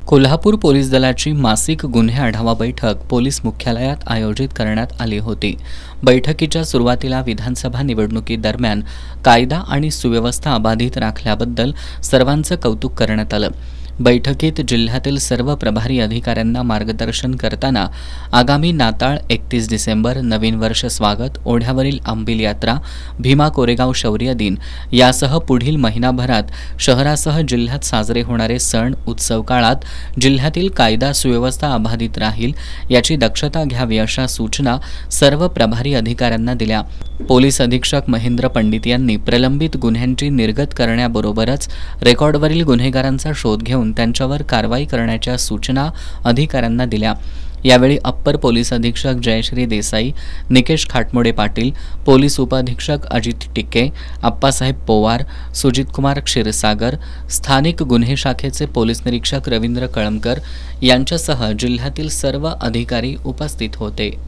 Kolhapur police दलाची मासिक गुन्हे आढावा बैठक पोलीस मुख्यालयात आयोजित करण्यात आली होती। बैठकीच्या सुरुवातीला विधानसभा निवडणुकीदरम्यान कायदा आणि सुव्यवस्था अबाधित राखल्याबद्दल सर्वांचं कौतुक करण्यात आलं। बैठकीत जिल्ह्यातील सर्व प्रभारी अधिकाऱ्यांना मार्गदर्शन करताना आगामी नाताळ 31 डिसेंबर, नवीन वर्ष स्वागत, ओढ्यावरील आंबील यात्रा, भीमा कोरेगाव शौर्य दिन यासह पुढील महिनाभरात शहरासह जिल्ह्यात साजरे होणारे सण उत्सव काळात जिल्ह्यातील कायदा सुव्यवस्था अबाधित राहील याची दक्षता घ्यावी अशा सूचना सर्व प्रभारी अधिकाऱ्यांना दिल्या। पोलीस अधीक्षक महेंद्र पंडित यांनी प्रलंबित गुन्ह्यांची निर्गत करण्याबरोबरच रेकॉर्डवरील गुन्हेगारांचा शोध घेऊन त्यांच्यावर कारवाई करण्याच्या सूचना अधिकाऱ्यांना दिल्या। यावेळी अप्पर पोलीस अधीक्षक जयश्री देसाई, निकेश खाटमोडे पाटील, पोलीस उपअधीक्षक अजित टिके, आप्पासाहेब पोवार, सुजितकुमार क्षीरसागर, स्थानिक गुन्हे शाखेचे पोलीस निरीक्षक रवींद्र कळमकर यांच्यासह जिल्ह्यातील सर्व अधिकारी उपस्थित होते।